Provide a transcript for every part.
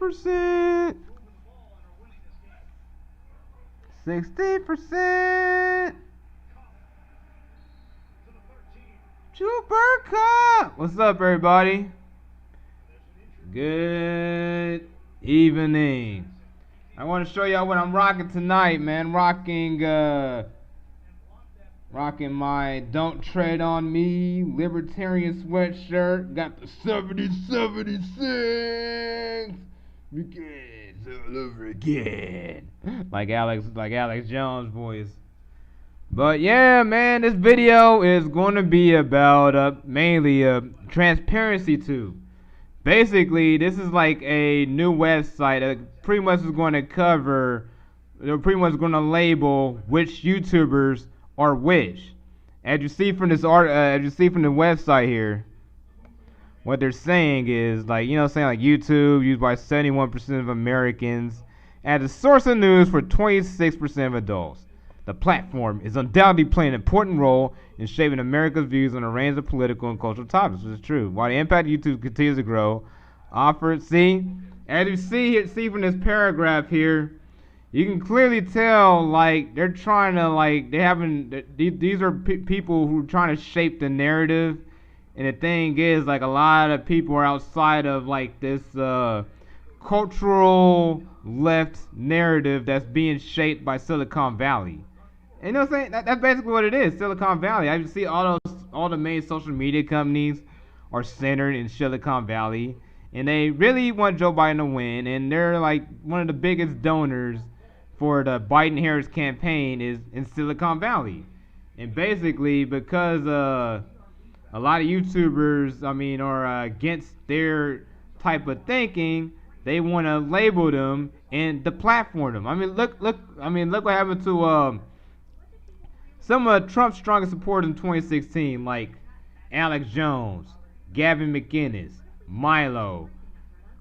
60%. 60%. Chuperka! What's up, everybody? Good evening. I want to show y'all what I'm rocking tonight, man. Rocking my Don't Tread on Me libertarian sweatshirt. Got the 7076. Begins all over again. Like Alex Jones voice. But yeah, man, this video is going to be about mainly transparency tube. Basically, this is like a new website that pretty much is going to cover, they're pretty much going to label which YouTubers are which. As you see from this as you see from the website here, what they're saying is like, saying like YouTube used by 71% of Americans as a source of news for 26% of adults. The platform is undoubtedly playing an important role in shaping America's views on a range of political and cultural topics, which is true. While the impact of YouTube continues to grow, as you see from this paragraph here, you can clearly tell like they're trying to these are people who are trying to shape the narrative, and the thing is like a lot of people are outside of like this cultural left narrative that's being shaped by Silicon Valley. And you know what I'm saying? That's basically what it is, Silicon Valley. I see all the main social media companies are centered in Silicon Valley, and they really want Joe Biden to win, and they're like one of the biggest donors for the Biden-Harris campaign is in Silicon Valley. And basically because a lot of YouTubers, are against their type of thinking, they want to label them and deplatform them. Look what happened to some of Trump's strongest supporters in 2016, like Alex Jones, Gavin McInnes, Milo.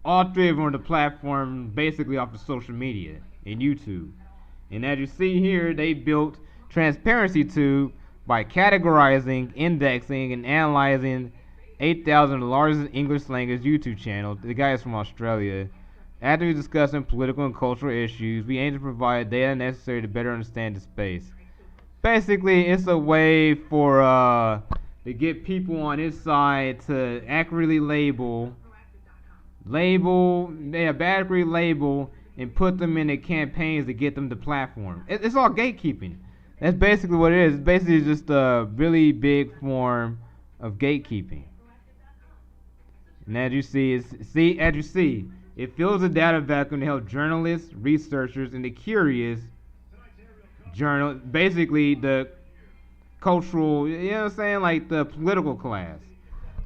All three of them on the platform basically off of social media and YouTube. And as you see here, they built transparency tube by categorizing, indexing, and analyzing 8,000 of the largest English language YouTube channels. The guy is from Australia. After discussing political and cultural issues, we aim to provide data necessary to better understand the space. Basically, it's a way for to get people on his side to accurately label, and put them in the campaigns to get them to platform. It's all gatekeeping. That's basically what it is. It's basically just a really big form of gatekeeping. And as you see, it fills a data vacuum to help journalists, researchers, and the curious basically the cultural, like the political class.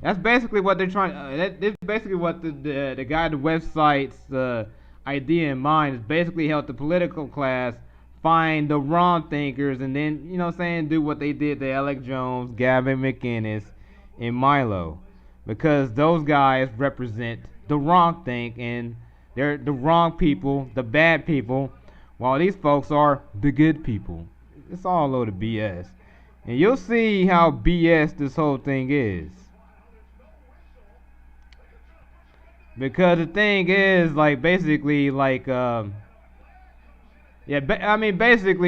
That's basically what they're trying. That's basically what the guy at the website's idea in mind is. Basically help the political class find the wrong thinkers and then do what they did to Alex Jones, Gavin McInnes, and Milo, because those guys represent the wrong think and they're the wrong people, the bad people, while these folks are the good people. It's all a load of BS. And you'll see how BS this whole thing is. Because the thing is, basically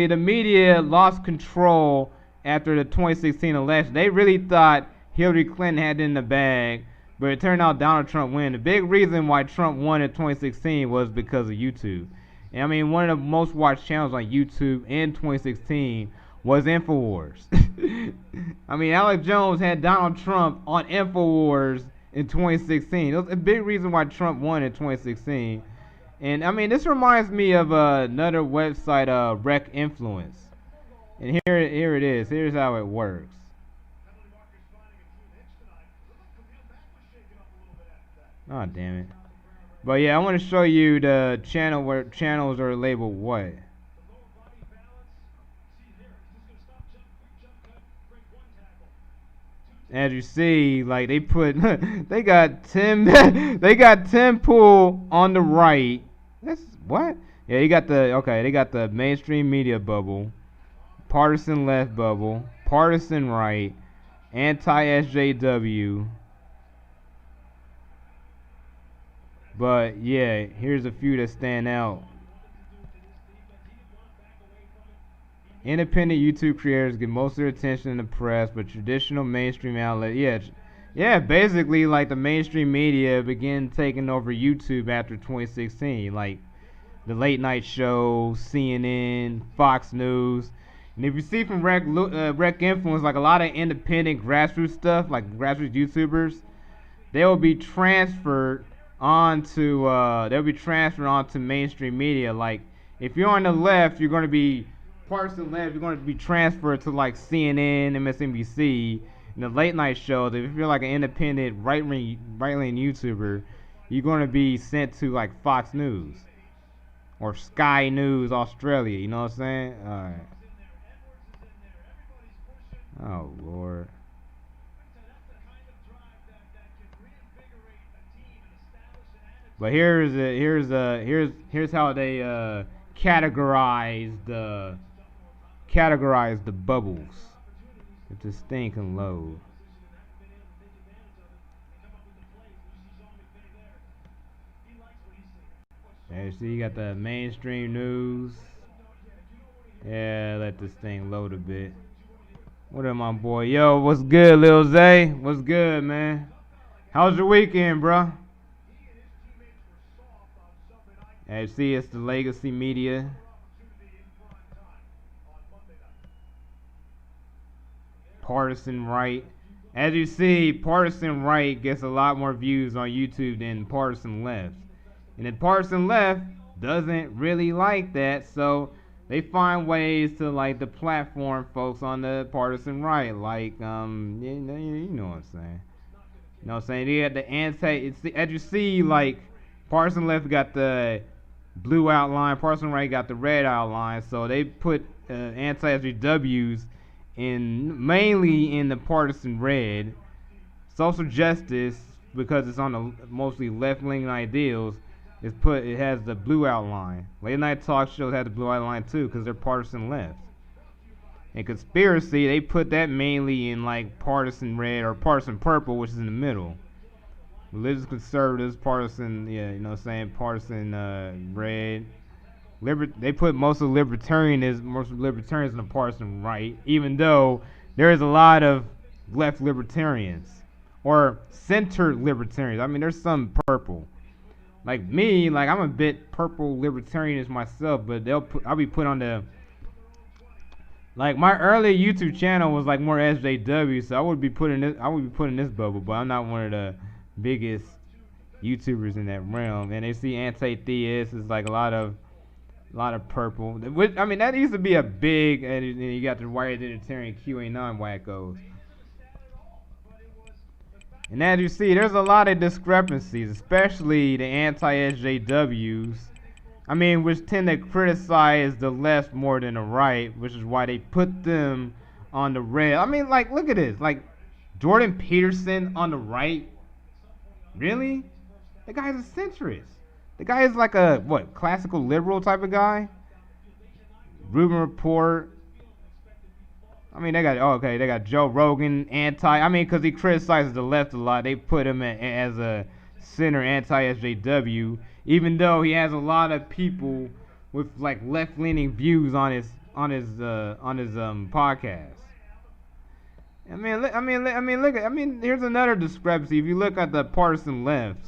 the media lost control after the 2016 election. They really thought Hillary Clinton had it in the bag, but it turned out Donald Trump won. The big reason why Trump won in 2016 was because of YouTube. And one of the most watched channels on YouTube in 2016 was InfoWars. Alex Jones had Donald Trump on InfoWars in 2016. It was a big reason why Trump won in 2016. And this reminds me of another website, Rec Influence. And here it is. Here's how it works. Oh, damn it. But yeah, I want to show you the channel where channels are labeled what. As you see, they put they got Tim Pool on the right. That's what? Yeah, they got the mainstream media bubble, partisan left bubble, partisan right, anti-SJW, But yeah, here's a few that stand out. Independent YouTube creators get most of their attention in the press, but traditional mainstream outlets, yeah, basically like the mainstream media began taking over YouTube after 2016, like the late night show, CNN, Fox News. And if you see from Rec Influence, like a lot of independent grassroots stuff, like grassroots YouTubers, they will be transferred onto mainstream media. Like if you're on the left, you're going to be partisan left. You're going to be transferred to like CNN, MSNBC, and the late night shows. If you're like an independent right-leaning YouTuber, you're going to be sent to like Fox News or Sky News Australia. You know what I'm saying? All right. Oh Lord. But here's how they categorize the bubbles. If this thing can load. There you see, you got the mainstream news. Yeah, let this thing load a bit. What up, my boy? Yo, what's good, Lil Zay? What's good, man? How's your weekend, bro? As you see, it's the legacy media. Partisan right. As you see, partisan right gets a lot more views on YouTube than partisan left. And the partisan left doesn't really like that, so they find ways to like the platform folks on the partisan right, like you know what I'm saying. You know what I'm saying? They had the as you see, like partisan left got the blue outline, partisan right got the red outline, so they put anti-SJWs in mainly in the partisan red. Social justice, because it's on the mostly left-leaning ideals, it has the blue outline. Late night talk shows have the blue outline too, because they're partisan left. And conspiracy, they put that mainly in like partisan red or partisan purple, which is in the middle. Religious conservatives, partisan, yeah, you know what I'm saying, partisan red. They put most libertarians in the partisan right, even though there is a lot of left libertarians or center libertarians. I mean, there's some purple. Like me, like I'm a bit purple libertarianist myself, but I'll be put on the like my early YouTube channel was like more SJW, so I would be put in this bubble, but I'm not one of the biggest YouTubers in that realm. And they see anti-theists is like a lot of purple. Which, I mean, that used to be a big, and you got the white identitarian QAnon wackos. And as you see, there's a lot of discrepancies, especially the anti-SJWs. I mean, which tend to criticize the left more than the right, which is why they put them on the red. I mean, like, look at this. Like, Jordan Peterson on the right? Really? The guy's a centrist. The guy is like a, classical liberal type of guy? Rubin Report. I mean, they got Joe Rogan, because he criticizes the left a lot. They put him as a center anti-SJW, even though he has a lot of people with like left-leaning views on his podcast. Here's another discrepancy. If you look at the partisan left,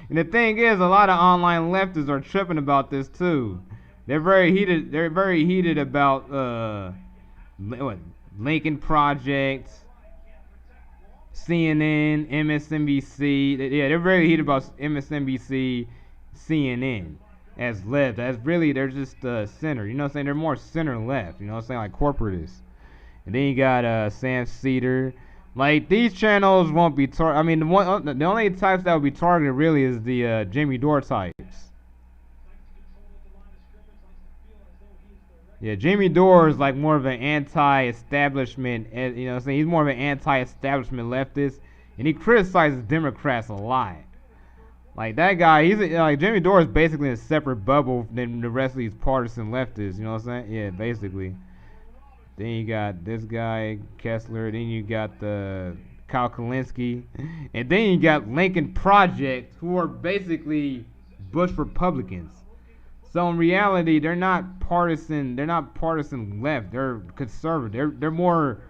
and the thing is, a lot of online leftists are tripping about this too. They're very heated. They're very heated about Lincoln Project, CNN, MSNBC. Yeah, they're very heated about MSNBC, CNN as left. As really, they're just center. You know what I'm saying? They're more center left. You know what I'm saying? Like corporatists. And then you got Sam Cedar. Like these channels won't be targeted. I mean, the only types that will be targeted really is the Jimmy Dore types. Yeah, Jimmy Dore is like more of an anti-establishment. You know what I'm saying? He's more of an anti-establishment leftist, and he criticizes Democrats a lot. Like that guy, like Jimmy Dore is basically in a separate bubble than the rest of these partisan leftists. You know what I'm saying? Yeah, basically. Then you got this guy, Kessler. Then you got the Kyle Kalinske, and then you got Lincoln Project, who are basically Bush Republicans. So in reality, they're not partisan. They're not partisan left. They're conservative. They're more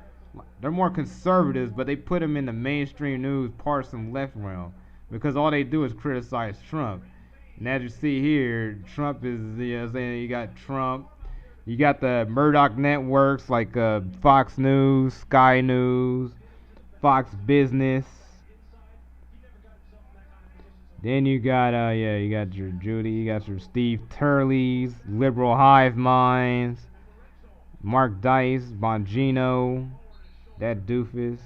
conservatives, but they put them in the mainstream news partisan left realm because all they do is criticize Trump. And as you see here, Trump is, saying you got Trump, you got the Murdoch networks like Fox News, Sky News, Fox Business. Then you got you got your Judy, you got your Steve Turley's, Liberal Hive Minds, Mark Dice, Bongino, that doofus,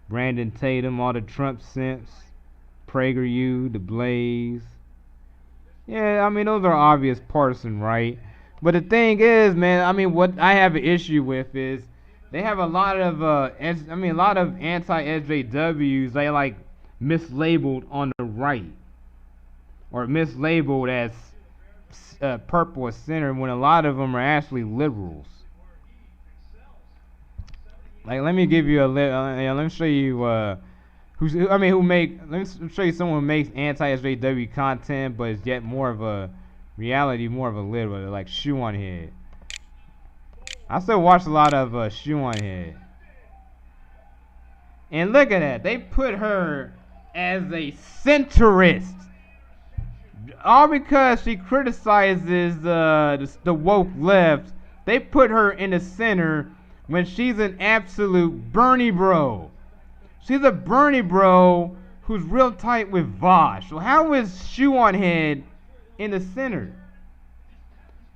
Brandon Tatum, all the Trump simps, PragerU, The Blaze. Yeah, I mean those are obvious partisan, right? But the thing is, man, I mean what I have an issue with is they have a lot of a lot of anti-SJWs. They like mislabeled on the right, or mislabeled as purple or center, when a lot of them are actually liberals. Like, let me give you let me show you let me show you someone who makes anti-SJW content, but is yet more of a reality, more of a liberal, like Shoe on Head. I still watch a lot of Shoe on Head. And look at that. They put her as a centrist. All because she criticizes the woke left. They put her in the center when she's an absolute Bernie bro. She's a Bernie bro who's real tight with Vosh. So how is Shoe on Head in the center?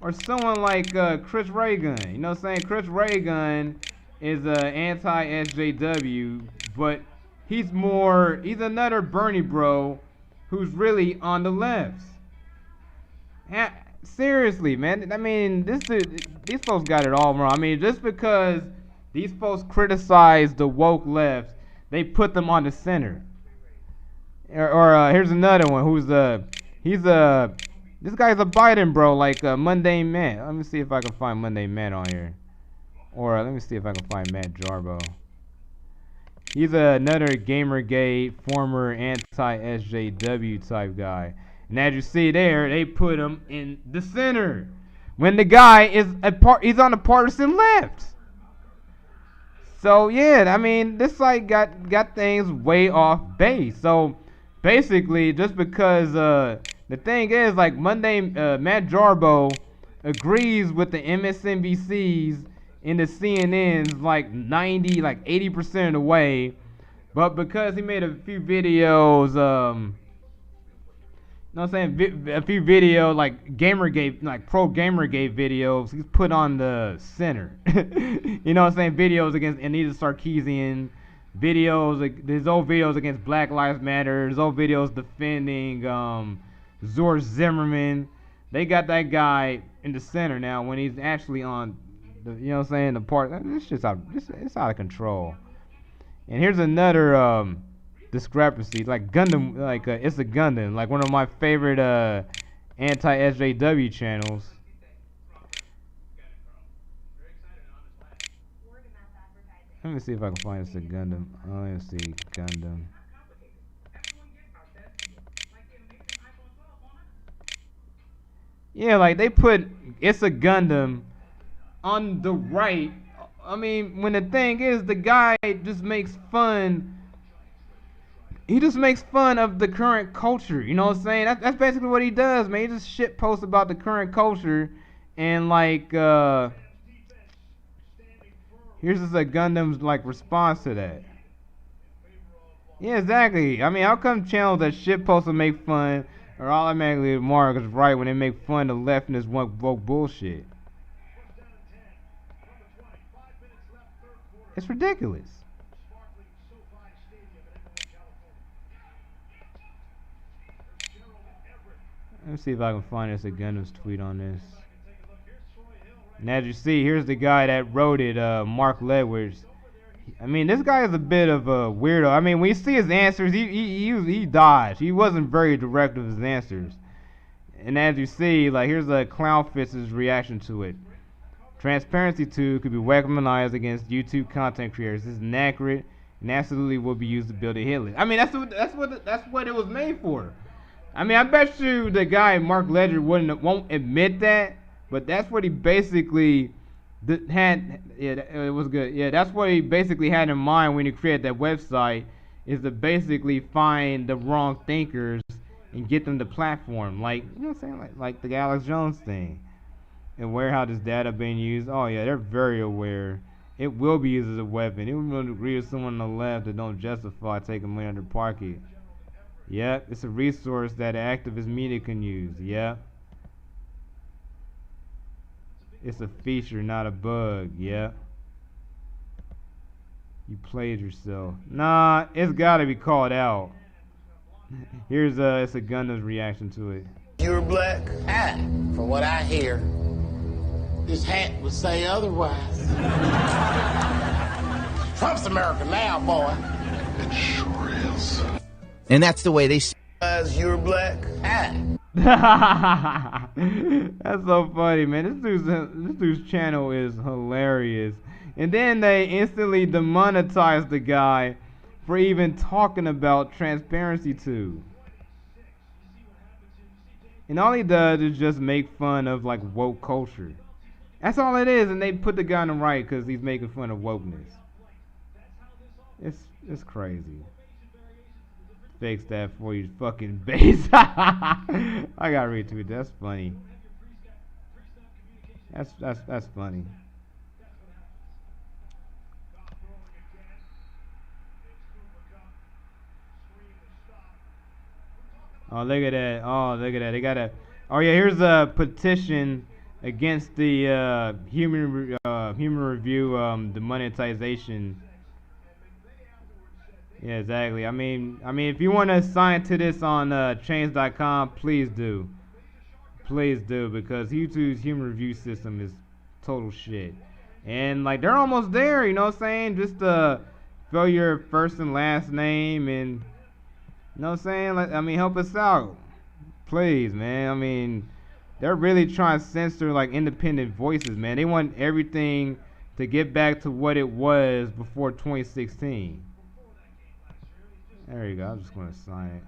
Or someone like Chris Reagan. You know what I'm saying? Chris Reagan is anti-SJW, but he's another Bernie bro who's really on the left. Seriously, man. I mean, these folks got it all wrong. I mean, just because these folks criticize the woke left, they put them on the center. Or here's another one who's this guy's a Biden bro, like Mundane Man. Let me see if I can find Mundane Man on here. Or let me see if I can find Matt Jarbo. He's another Gamergate, former anti-SJW type guy. And as you see there, they put him in the center. When the guy he's on the partisan left. So yeah, I mean, this site got things way off base. So basically, just because the thing is, like Matt Jarbo agrees with the MSNBCs and the CNNs like 80% of the way, but because he made a few videos, you know what I'm saying, a few videos like Gamergate, like pro Gamergate videos, he's put on the center. You know what I'm saying, videos against Anita Sarkeesian, his old videos against Black Lives Matter, his old videos defending George Zimmerman. They got that guy in the center now when he's actually on you know what I'm saying, the part. It's just it's out of control. And here's another discrepancy, like Gundam, like It's a Gundam, like one of my favorite anti-SJW channels. Let me see if I can find It's a Gundam. Let me see Gundam. Yeah, like they put It's a Gundam on the right. I mean, when the thing is, the guy just makes fun. He just makes fun of the current culture. You know what I'm saying? That's basically what he does, man. He just shit posts about the current culture, and like, here's just a Gundam's like response to that. Yeah, exactly. I mean, how come channels that shit post and make fun are automatically marked as right when they make fun of the left and this woke bullshit? It's ridiculous. Let me see if I can find It's a Gundam's tweet on this. And as you see, here's the guy that wrote it, Mark Ledwards. I mean, this guy is a bit of a weirdo. I mean, when you see his answers, he dodged. He wasn't very direct with his answers. And as you see, like, here's Clownfist's reaction to it. Transparency 2 could be weaponized against YouTube content creators. This is inaccurate and absolutely will be used to build a hit list. I mean, that's what it was made for. I mean, I bet you the guy Mark Ledger won't admit that, but that's what he basically had. Yeah, it was good. Yeah, that's what he basically had in mind when he created that website, is to basically find the wrong thinkers and get them to platform, like, you know what I'm saying, like the Alex Jones thing, and where how this data being used. Oh yeah, they're very aware. It will be used as a weapon. It will agree with someone on the left that don't justify taking money under pocket. Yep, it's a resource that activist media can use. Yep. It's a feature, not a bug. Yep. You played yourself. Nah, it's gotta be called out. Here's it's a Gundam's reaction to it. You're black? Ah, from what I hear, this hat would say otherwise. Trump's America now, boy. It sure is. And that's the way they see. You're black? Ah. That's so funny, man. This dude's channel is hilarious. And then they instantly demonetized the guy for even talking about Transparency 2. And all he does is just make fun of like woke culture. That's all it is, and they put the guy on the right because he's making fun of wokeness. It's crazy. Fix that for you, fucking base. I gotta retweet. That's funny. That's funny. Oh, look at that. Oh, look at that. They got a. Oh yeah, here's a petition against the human review demonetization. Yeah, exactly. I mean, if you want to sign to this on change.com, please do. Please do, because YouTube's human review system is total shit. And like they're almost there, you know what I'm saying? Just fill your first and last name, and you know what I'm saying? Like, I mean, help us out, please, man. I mean, they're really trying to censor like independent voices, man. They want everything to get back to what it was before 2016. There you go. I'm just gonna sign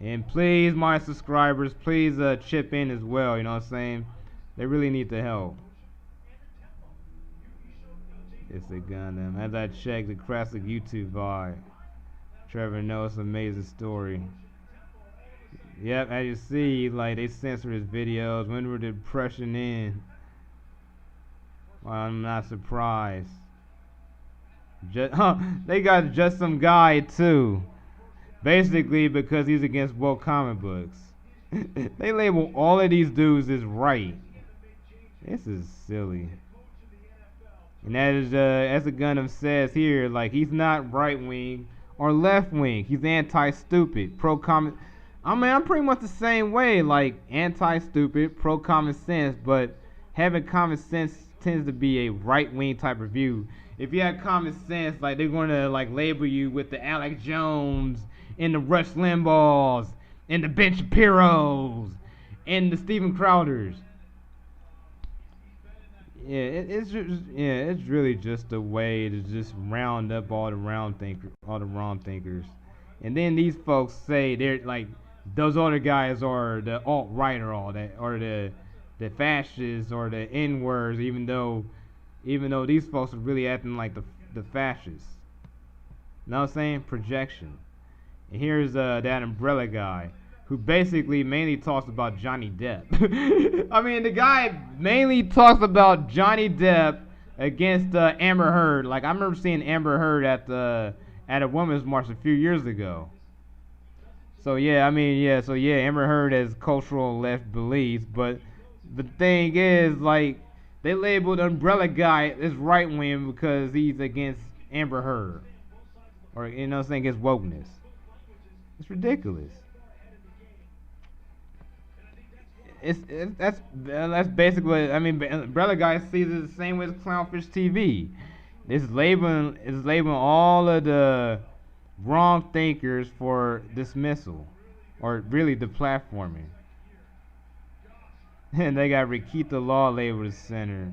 it. And please, my subscribers, please chip in as well. You know what I'm saying? They really need the help. It's a Gundam. As I check the classic YouTube vibe, Trevor knows amazing story. Yep, as you see, like they censor his videos. When were the depression in? Well, I'm not surprised. They got just some guy too. Basically because he's against woke comic books. They label all of these dudes as right. This is silly. And that is as the Gundam says here, like he's not right wing or left wing. He's anti-stupid, pro-common. I mean, I'm pretty much the same way, like anti-stupid, pro-common sense, but having common sense tends to be a right-wing type of view. If you have common sense, like they're gonna like label you with the Alex Jones and the Rush Limbaughs and the Ben Shapiro's and the Steven Crowders. Yeah, it's really just a way to just round up all the wrong thinkers, and then these folks say they're like those other guys are the alt-right or all that, or the fascists or the N-words, even though these folks are really acting like the fascists. Know what I'm saying? Projection. And here's that umbrella guy who basically mainly talks about Johnny Depp. I mean, the guy mainly talks about Johnny Depp against Amber Heard. Like, I remember seeing Amber Heard at a women's march a few years ago. So yeah, I mean, Amber Heard has cultural left beliefs, but the thing is, like, they labeled umbrella guy as right wing because he's against Amber Heard, or you know what I'm saying, against wokeness. It's ridiculous. That's basically what I mean. Umbrella guy sees it the same way as Clownfish TV. It's labeling all of the wrong thinkers for dismissal, or really deplatforming. And they got Rikita Law labeled as center.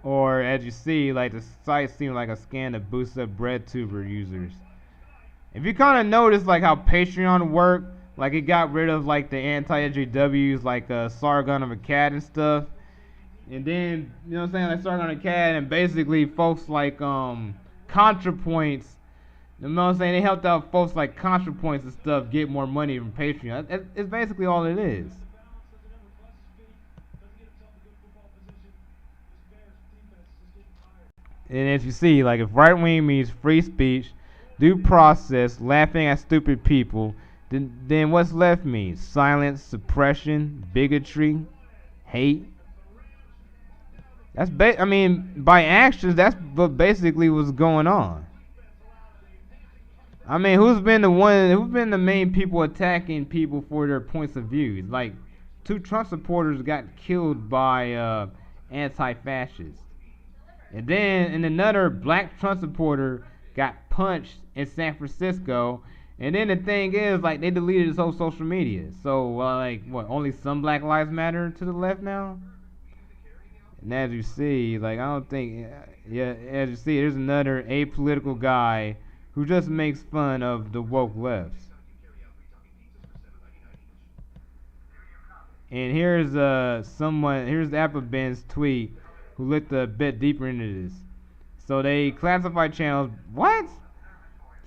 Or as you see, like the site seems like a scam to boost up BreadTuber users. If you kind of notice like how Patreon worked, like it got rid of like the anti-SJWs like Sargon of Akkad and stuff. And then, you know what I'm saying, like Sargon of Akkad and basically folks like ContraPoints, you know what I'm saying, they helped out folks like ContraPoints and stuff get more money from Patreon. It's basically all it is. And as you see, like if right wing means free speech, due process, laughing at stupid people, then what's left means silence, suppression, bigotry, hate. That's I mean, by actions, that's what basically was going on. I mean, who's been the main people attacking people for their points of view? Like, 2 Trump supporters got killed by anti-fascists. And another black Trump supporter got punched in San Francisco. And then the thing is, like, they deleted his whole social media. So, like, what, only some Black Lives Matter to the left now? And as you see, like, I don't think, yeah, as you see, there's another apolitical guy who just makes fun of the woke left. And here's here's AppleBen's tweet who looked a bit deeper into this. So they classify channels, what?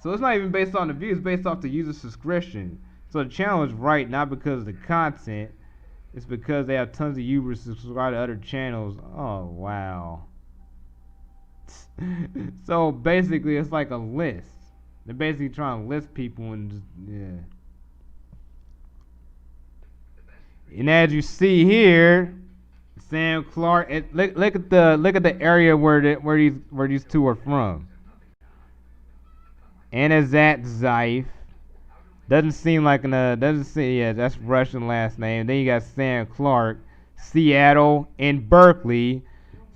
So it's not even based on the views, it's based off the user subscription. So the channel is right, not because of the content, it's because they have tons of users subscribe to other channels. Oh, wow. So basically, it's like a list. They're basically trying to list people and just, yeah. And as you see here, Sam Clark. Look at the area where these 2 are from. Anazat Zaif. Doesn't seem like that's Russian last name. Then you got Sam Clark, Seattle, and Berkeley.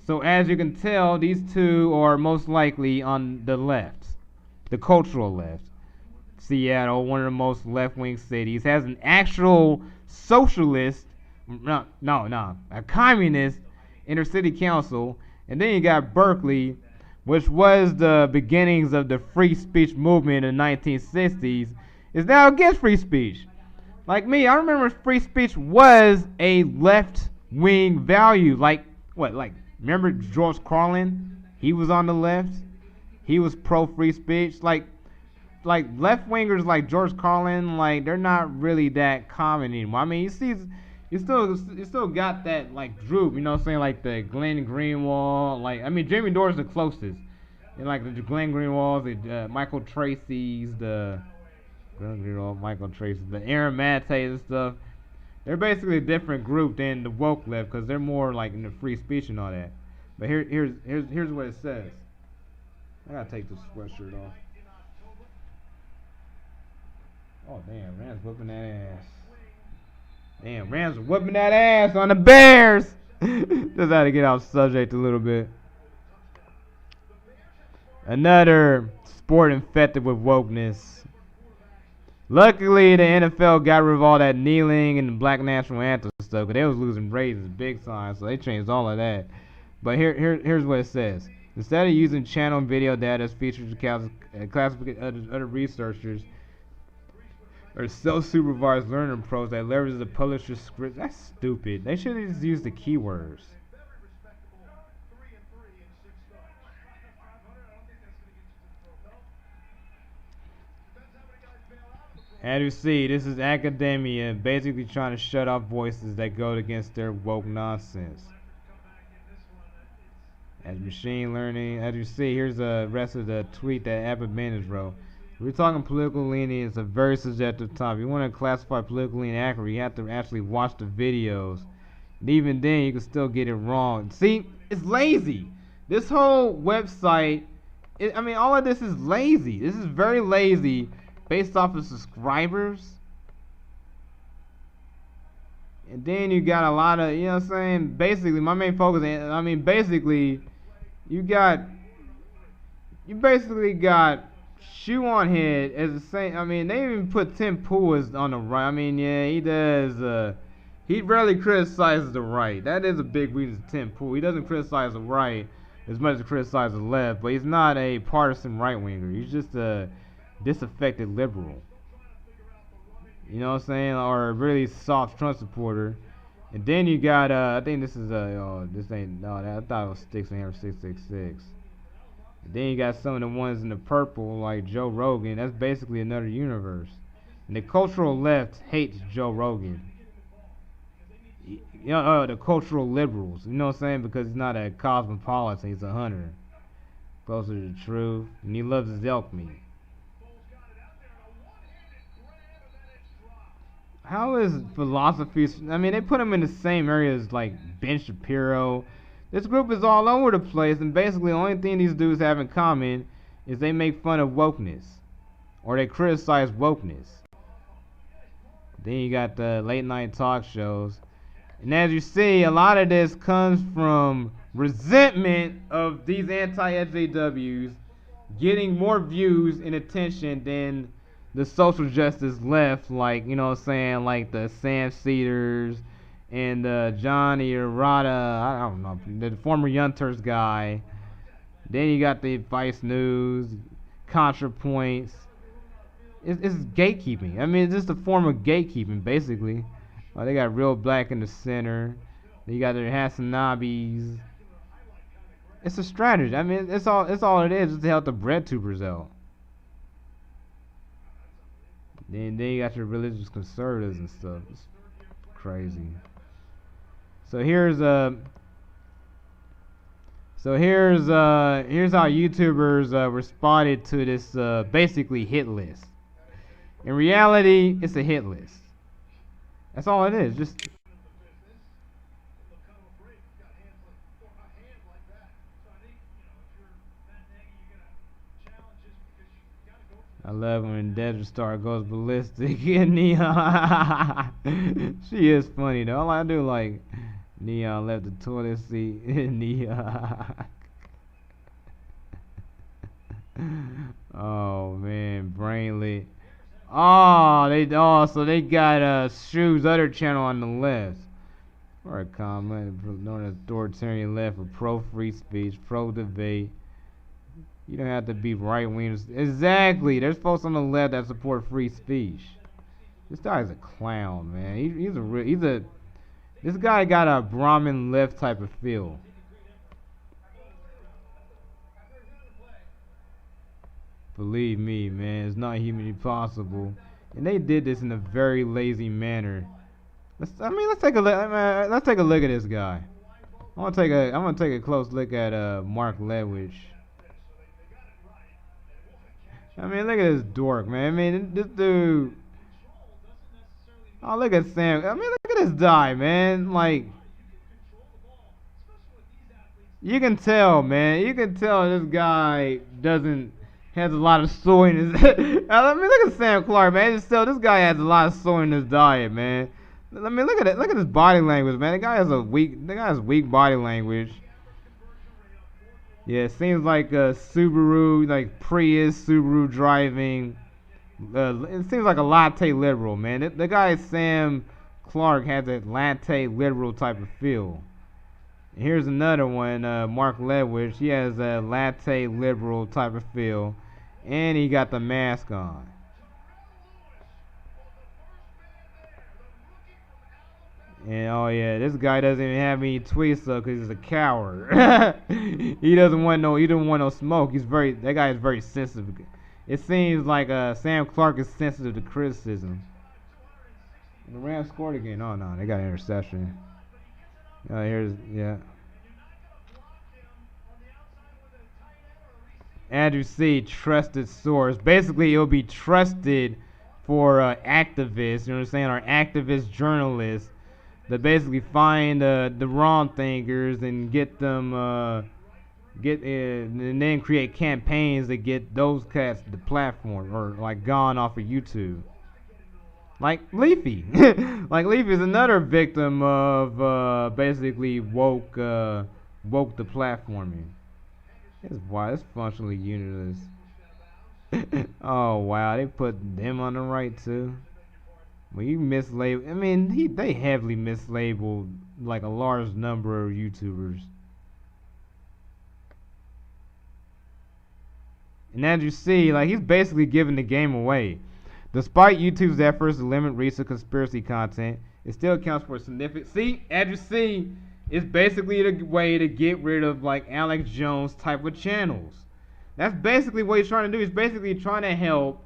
So as you can tell, these 2 are most likely on the left, the cultural left. Seattle, one of the most left-wing cities, has an actual socialist, a communist inner city council. And then you got Berkeley, which was the beginnings of the free speech movement in the 1960s, is now against free speech. Like me, I remember free speech was a left-wing value. Like, what, like, remember George Carlin? He was on the left. He was pro-free speech. Like left-wingers like George Carlin, like, they're not really that common anymore. I mean, you still got that, like, group, you know what I'm saying, like the Glenn Greenwald, like, I mean, Jimmy Dore's the closest. And like the Glenn Greenwalds, the Michael Tracy's, the Aaron Mattes and stuff. They're basically a different group than the woke left because they're more like in the free speech and all that. But here's what it says. I gotta take this sweatshirt off. Oh damn, Rams whooping that ass. Damn, Rams are whooping that ass on the Bears. Just had to get off subject a little bit. Another sport infected with wokeness. Luckily, the NFL got rid of all that kneeling and the black national anthem stuff, because they was losing raises big time, so they changed all of that. But here's what it says. Instead of using channel and video data as features to classify other researchers or self-supervised learning approach that leverages the publisher's script, that's stupid. They should have just used the keywords. As you see, this is academia basically trying to shut off voices that go against their woke nonsense. As machine learning, as you see, here's the rest of the tweet that AppleBen wrote. We're talking political leaning. It's a very subjective topic. If you want to classify political leaning accurately, you have to actually watch the videos. And even then, you can still get it wrong. See, it's lazy. This whole website, I mean, all of this is lazy. This is very lazy. Based off of subscribers. And then you got a lot of, you know what I'm saying? Basically, my main focus, you basically got Shoe on Head is the same. I mean, they even put Tim Pool as on the right. I mean, yeah, he does. He rarely criticizes the right. That is a big reason to Tim Pool. He doesn't criticize the right as much as he criticizes the left, but he's not a partisan right winger. He's just a disaffected liberal. You know what I'm saying? Or a really soft Trump supporter. And then you got, I think this is, this ain't, no, I thought it was Sticks and Hammer 666. And then you got some of the ones in the purple, like Joe Rogan. That's basically another universe. And the cultural left hates Joe Rogan. You know, the cultural liberals. You know what I'm saying? Because he's not a cosmopolitan, he's a hunter. Closer to the truth. And he loves his elk meat. How is philosophy? I mean, they put him in the same areas like Ben Shapiro. This group is all over the place, and basically the only thing these dudes have in common is they make fun of wokeness, or they criticize wokeness. Then you got the late night talk shows, and as you see, a lot of this comes from resentment of these anti-SJWs getting more views and attention than the social justice left, like, you know what I'm saying, like the Sam Cedars and Johnny Arata, I don't know, the former Young Turks guy. Then you got the Vice News, ContraPoints. It's gatekeeping. I mean, it's just a form of gatekeeping, basically. They got Real Black in the center. Then you got their Hasanabis. It's a strategy. I mean, it's all it is, just to help the bread tubers out. Then you got your religious conservatives and stuff. It's crazy. So here's how YouTubers responded to this basically hit list. In reality, it's a hit list. That's all it is. Just I love when Desert Star goes ballistic in Neon. She is funny though. All I do like Neon left the toilet seat in Neon. Oh man, Brainly. So they got Shoe's other channel on the left. Or a comment known as authoritarian left, or pro free speech, pro debate. You don't have to be right wingers. Exactly. There's folks on the left that support free speech. This guy's a clown, man. This guy got a Brahmin left type of feel. Believe me, man, it's not humanly possible. And they did this in a very lazy manner. Let's take a look. Let's take a look at this guy. I'm gonna take a close look at Mark Ledwidge. I mean, look at this dork, man. I mean, this dude. Oh, look at Sam. I mean, look at this guy, man. Like, you can tell, man. You can tell this guy has a lot of soy in his. I mean, look at Sam Clark, man. Just tell this guy has a lot of soy in his diet, man. I mean, look at it. Look at his body language, man. The guy has weak body language. Yeah, it seems like a Subaru, like Prius, Subaru driving. It seems like a latte liberal, man. The guy Sam Clark has a latte liberal type of feel. And here's another one, Mark Ledwidge. He has a latte liberal type of feel, and he got the mask on. And oh yeah, this guy doesn't even have any tweets though, cause he's a coward. He don't want no smoke. That guy is very sensitive. It seems like Sam Clark is sensitive to criticism. The Rams scored again. Oh no, they got an interception. Yeah. Andrew C. Trusted source. Basically, it'll be trusted for activists. You know what I'm saying? Or activist journalists that basically find the wrong thinkers and get them and then create campaigns that get those cats the platform, or like gone off of YouTube. Like Leafy. Like Leafy is another victim of basically woke the platforming. It's functionally unionist. Oh wow, they put them on the right too. When you mislabel, I mean, they heavily mislabeled like a large number of YouTubers. And as you see, like he's basically giving the game away. Despite YouTube's efforts to limit reach of conspiracy content, it still accounts for a significant. See, as you see, it's basically the way to get rid of like Alex Jones type of channels. That's basically what he's trying to do. He's basically trying to help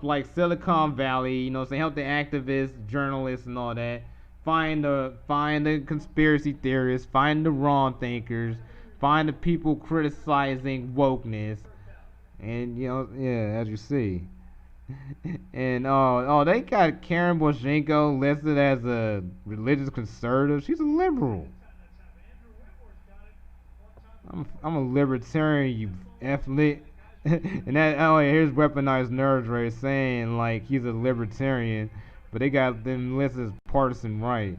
like Silicon Valley, help the activists, journalists, and all that. Find the conspiracy theorists, find the wrong thinkers, find the people criticizing wokeness, and yeah, as you see. And they got Karen Boshenko listed as a religious conservative. She's a liberal. I'm a libertarian, you F-lit. And here's weaponized nerds right saying like he's a libertarian, but they got them listed as partisan right.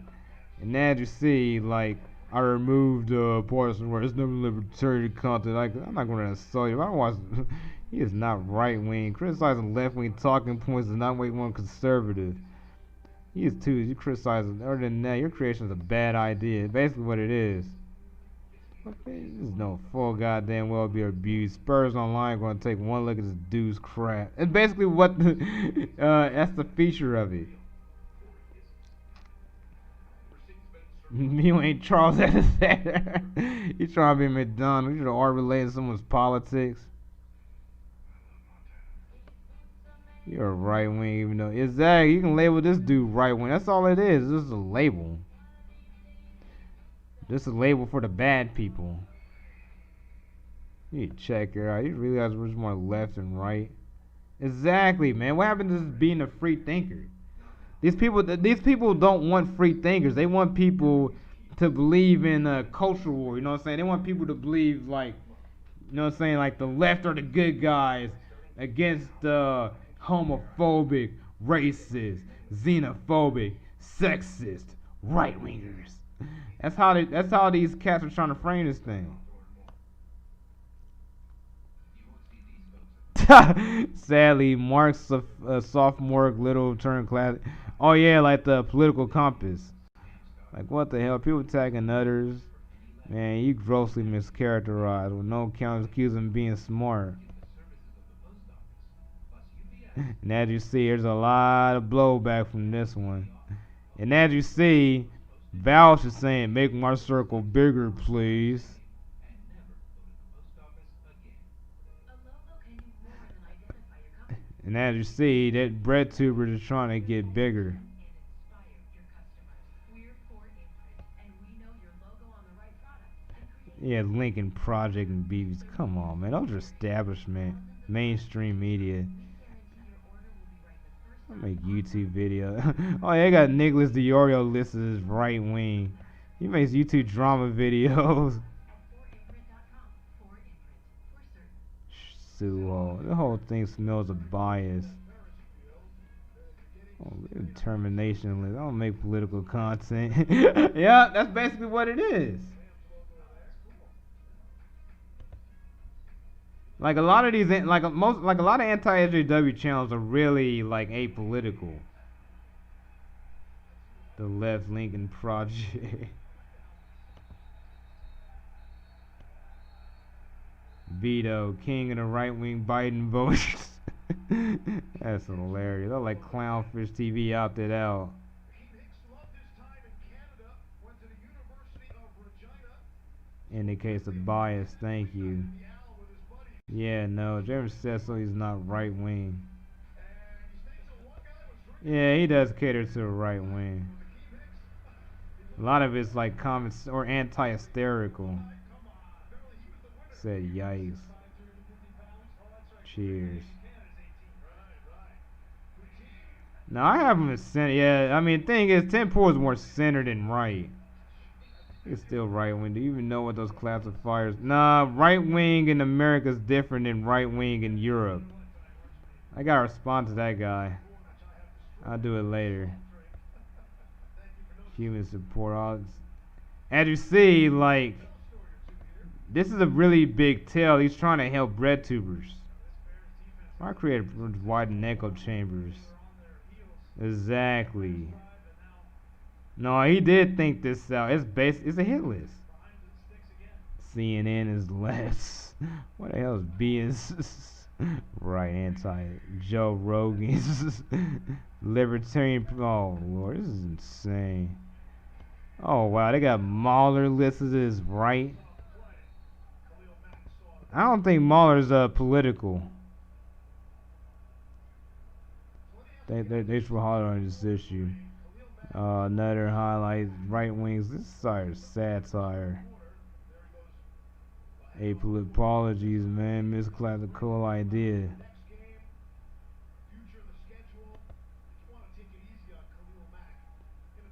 And as you see, like I removed partisan right. It's never libertarian content. Like I'm not gonna insult you. I watch. He is not right wing. Criticizing left wing talking points is not what one conservative. He is too. You criticizing. Other than that, your creation is a bad idea. Basically, what it is. Okay, this is no full goddamn well be abused. Spurs Online gonna take one look at this dude's crap. It's basically what that's the feature of it. You ain't Charles Alexander. You trying to be McDonald. You should have related someone's politics. You're a right wing, even though exactly you can label this dude right wing. That's all it is. This is a label. This is a label for the bad people. You need to check her out. You realize we're just more left and right. Exactly, man. What happened to just being a free thinker? These people don't want free thinkers. They want people to believe in a culture war. You know what I'm saying? They want people to believe like, like the left are the good guys against the homophobic, racist, xenophobic, sexist right wingers. That's how these cats are trying to frame this thing. Sadly, Mark's a sophomore little turn class. Oh yeah, like the political compass. Like what the hell? People tagging others. Man, you grossly mischaracterized with no counts accusing of being smart. And as you see, there's a lot of blowback from this one. And as you see, Valve is saying, make my circle bigger, please. And as you see, that breadtuber is trying to get bigger. Yeah, Lincoln Project and Beavis. Come on, man. Those are establishment, mainstream media. I make YouTube video. Oh, yeah, they got Nicholas DiOrio listed as right wing. He makes YouTube drama videos. The whole thing smells of bias. Oh, determination. I don't make political content. Yeah, that's basically what it is. Like a lot of these, a lot of anti-SJW channels are really like apolitical. The Left Lincoln Project. Veto, king of the right-wing Biden voters. That's hilarious. They're like Clownfish TV opted out. Indicates a bias, thank you. Yeah, no, Jeremy says so he's not right-wing. Yeah, he does cater to the right wing. A lot of it's like comments or anti-hysterical. Said yikes. Cheers. Now I have him as center. Yeah, I mean, the thing is, Tim Pool is more center than right. He's still right wing. Do you even know what those classifiers? Nah, right wing in America is different than right wing in Europe. I gotta respond to that guy. I'll do it later. Human support. As you see, like, this is a really big tell. He's trying to help breadtubers. I created widened echo chambers. Exactly. No, he did think this out. It's a hit list. CNN is less. What the hell is BS? Right, anti Joe Rogan's libertarian. Oh Lord, this is insane. Oh wow, they got Mahler listed as right. I don't think Mahler's political. They should hard on this issue. Another highlight, right wings. This is satire. Apologies, man. Misclassical idea.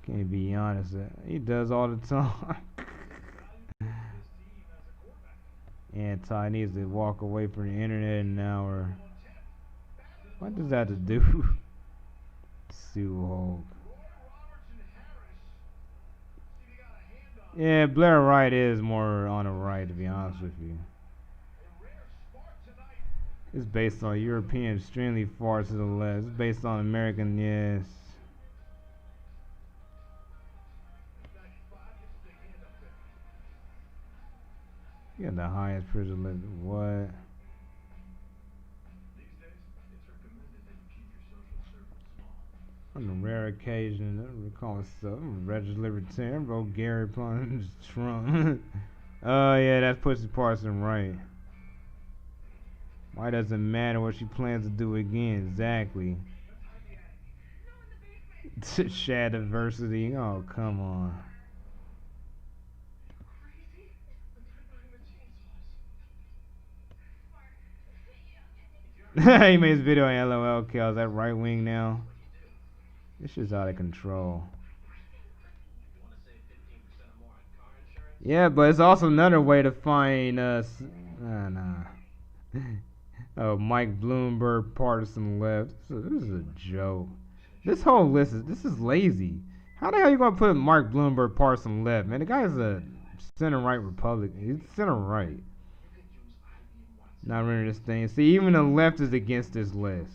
Can't be honest. He does all the time. Anti needs to walk away from the internet an hour. What does that have to do? Sue Hulk. Yeah, Blair Wright is more on the right, to be honest with you. It's based on European, extremely far to the left. It's based on American, yes. You got the highest prison limit. What? On a rare occasion, I recall myself, I'm a registered libertarian, vote Gary Plunge Trump. Oh yeah, that's Pussy Parson right. Why does it matter what she plans to do again? Exactly. Shad diversity. Oh, come on. He made his video on LOL kills. That right wing now. This shit's out of control. Yeah, but it's also another way to find us. Nah. Oh, Mike Bloomberg, partisan left. This is a joke. This whole list is lazy. How the hell you gonna put Mark Bloomberg, partisan left? Man, the guy's a center right Republican. He's center right. Not running this thing. See, even the left is against this list.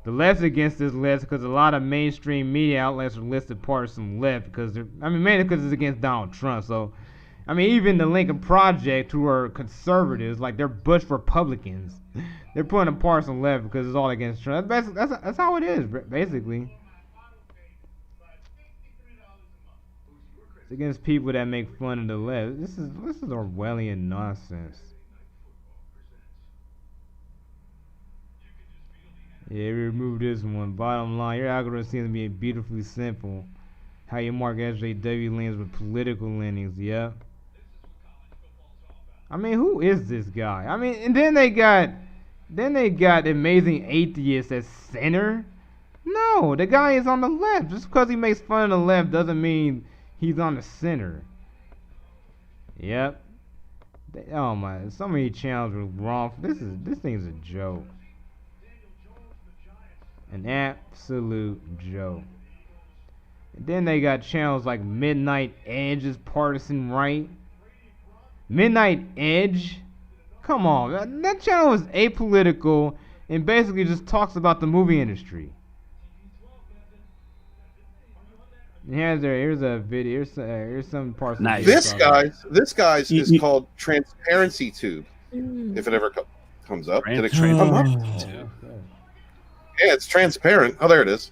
The left's against this list because a lot of mainstream media outlets are listed partisan left because mainly because it's against Donald Trump. So, even the Lincoln Project, who are conservatives, like they're Bush Republicans, they're putting a partisan left because it's all against Trump. That's how it is, basically. It's against people that make fun of the left. This is Orwellian nonsense. Yeah, remove this one. Bottom line, your algorithm seems to be beautifully simple. How you mark SJW leans with political leanings, yep. Who is this guy? And then they got amazing atheists at center. No, the guy is on the left. Just because he makes fun of the left doesn't mean he's on the center. Yep. Oh my, so many channels were wrong. This thing's a joke. An absolute joke. And then they got channels like Midnight Edge is partisan right. Midnight Edge? Come on, that channel is apolitical and basically just talks about the movie industry. Here's a video. Here's some parts. Nice. This guy's is called Transparency Tube. If it ever comes up, did it come up? Yeah, it's transparent. Oh, there it is.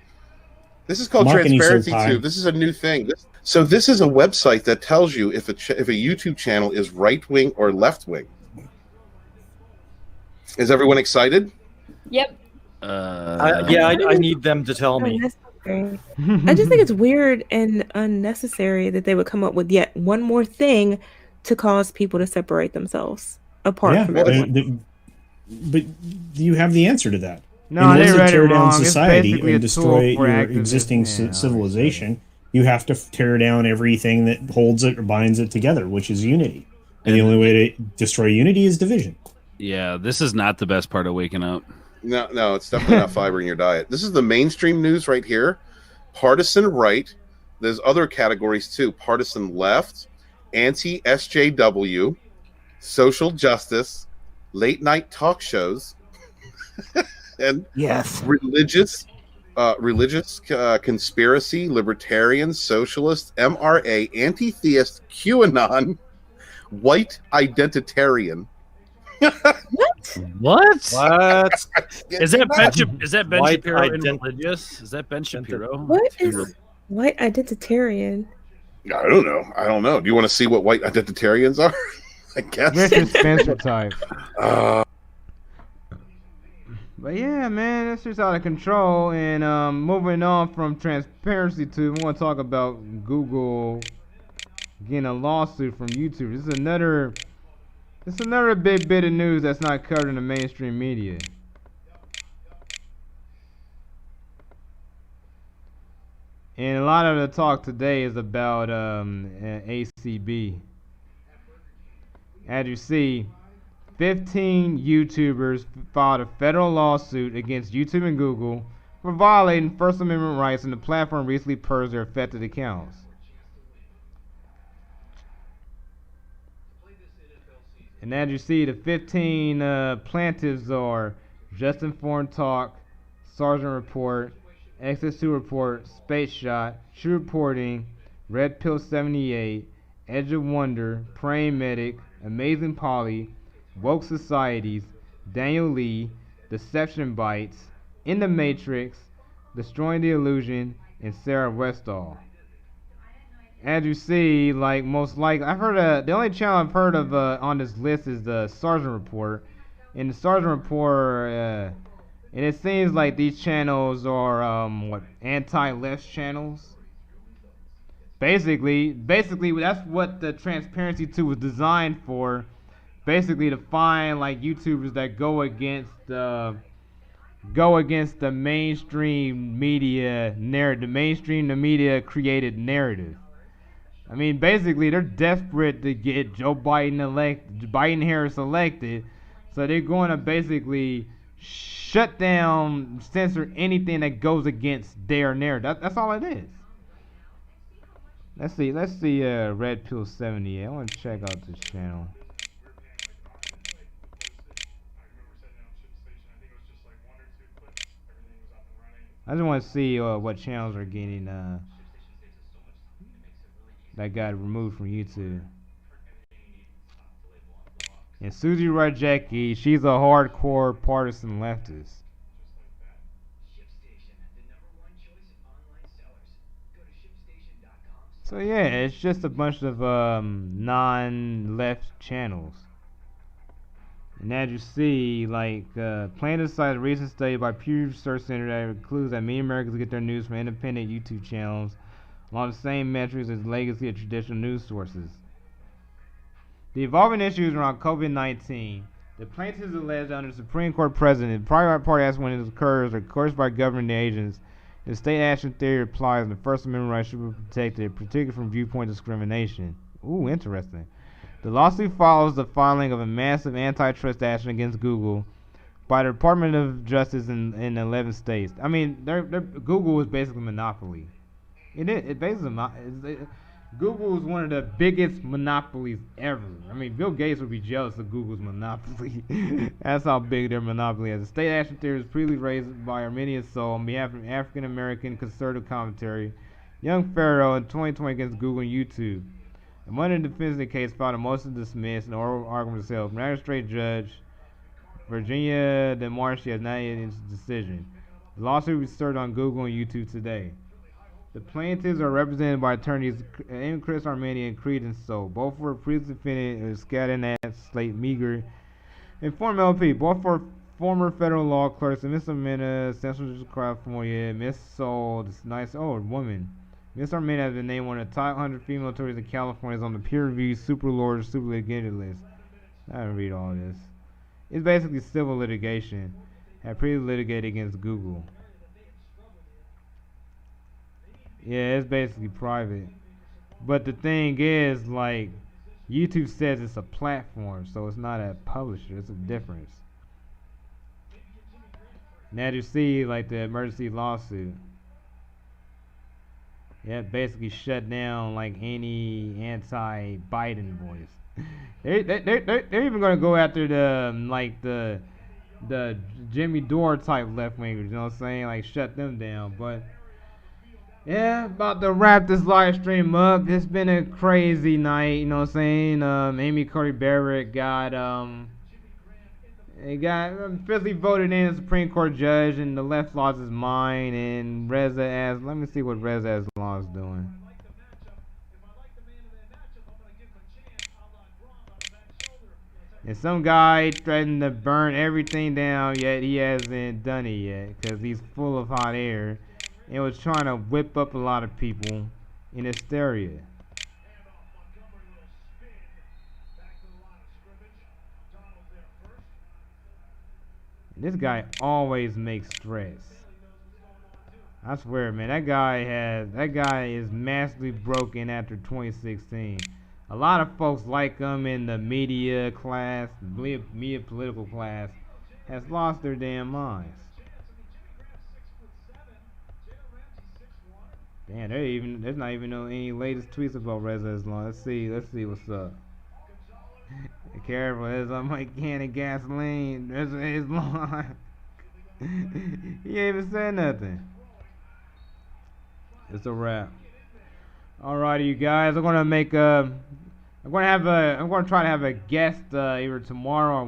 This is called Transparency Tube. This is a new thing. This is a website that tells you if a YouTube channel is right wing or left wing. Is everyone excited? Yep. I need them to tell me. I just think it's weird and unnecessary that they would come up with yet one more thing to cause people to separate themselves apart from everyone. But you have the answer to that. No, in they order read to tear it down wrong. society and destroy your activists. existing civilization, you have to tear down everything that holds it or binds it together, which is unity. And the only way to destroy unity is division. Yeah, this is not the best part of waking up. No, it's definitely not fiber in your diet. This is the mainstream news right here. Partisan right. There's other categories too. Partisan left, anti-SJW, social justice, late night talk shows, and Yes. religious conspiracy, libertarian, socialist, MRA, anti-theist, QAnon, white identitarian. What? Is that Ben White Shapiro in religious? Is that Ben Shapiro? What is white identitarian? I don't know. Do you want to see what white identitarians are? I guess. Richard Spencer type. But yeah, man, it's just out of control. And moving on from transparency to, we want to talk about Google getting a lawsuit from YouTube. This is another big bit of news that's not covered in the mainstream media. And a lot of the talk today is about ACB. As you see, 15 YouTubers filed a federal lawsuit against YouTube and Google for violating First Amendment rights, and the platform recently purged their affected accounts. And as you see, the 15 plaintiffs are Just Informed Talk, Sergeant Report, Access2 Report, Space Shot, True Reporting, Red Pill 78, Edge of Wonder, Praying Medic, Amazing Polly, Woke Societies, Daniel Lee, Deception Bites, In the Matrix, Destroying the Illusion, and Sarah Westall. As you see, like most likely, I've heard the only channel I've heard of on this list is the Sergeant Report. In the Sergeant Report, and it seems like these channels are anti-left channels. Basically, that's what the Transparency 2 was designed for. Basically, to find like YouTubers that go against the mainstream media narrative, the media created narrative. I mean, basically, they're desperate to get Joe Biden Harris elected, so they're going to basically shut down, censor anything that goes against their narrative. That's all it is. Let's see. Red Pill 78. I want to check out this channel. I just want to see what channels are getting that got removed from YouTube. And Susie Rajecki, she's a hardcore partisan leftist. So yeah, it's just a bunch of non-left channels. And as you see, like, plaintiffs cite a recent study by Pew Research Center that concludes that many Americans get their news from independent YouTube channels along the same metrics as legacy of traditional news sources. The evolving issues around COVID-19. The plaintiffs allege under the Supreme Court precedent, private party acts when it occurs or coerced by government agents. The state action theory applies, and the First Amendment rights should be protected, particularly from viewpoint discrimination. Ooh, interesting. The lawsuit follows the filing of a massive antitrust action against Google by the Department of Justice in 11 states. I mean, Google is basically a monopoly. It basically Google is one of the biggest monopolies ever. I mean, Bill Gates would be jealous of Google's monopoly. That's how big their monopoly is. The state action theory was previously raised by Armenian Soul on behalf of African American conservative commentary, Young Pharaoh, in 2020 against Google and YouTube. And one of the defense of the case filed a motion to dismiss and oral argument itself. Magistrate Judge Virginia DeMarchi has not yet its decision. The lawsuit was started on Google and YouTube today. The plaintiffs are represented by attorneys M. Chris Armenia and Credence Soul. Both were previously defended Scadden Slate Meager and former LP. Both were former federal law clerks in Miss Armenia, Central District of California. Miss Soul, this nice woman. Miss Armenia has been named one of the top 100 female attorneys in California on the peer-reviewed Super Lord Super Litigated list. I didn't read all this. It's basically civil litigation. Had previously litigated against Google. Yeah, it's basically private. But the thing is, like, YouTube says it's a platform, so it's not a publisher. It's a difference. Now you see, like, the emergency lawsuit. Yeah, basically shut down, like, any anti-Biden voice. They're even gonna go after the Jimmy Dore type left wingers. You know what I'm saying? Like shut them down. But yeah, about to wrap this live stream up. It's been a crazy night. You know what I'm saying? Amy Coney Barrett got officially voted in as Supreme Court judge, and the left lost his mind. And let me see what Reza Aslan is doing. And some guy threatened to burn everything down, yet he hasn't done it yet because he's full of hot air and was trying to whip up a lot of people in hysteria. This guy always makes stress. I swear, man, that guy is massively broken after 2016. A lot of folks like him in the media class, media political class, has lost their damn minds. Damn, there's not even any latest tweets about Reza Islam. Let's see what's up. Careful, there's a mic can of gasoline. Reza Islam. He ain't even said nothing. It's a wrap. Alrighty, you guys. I'm gonna try to have a guest either tomorrow or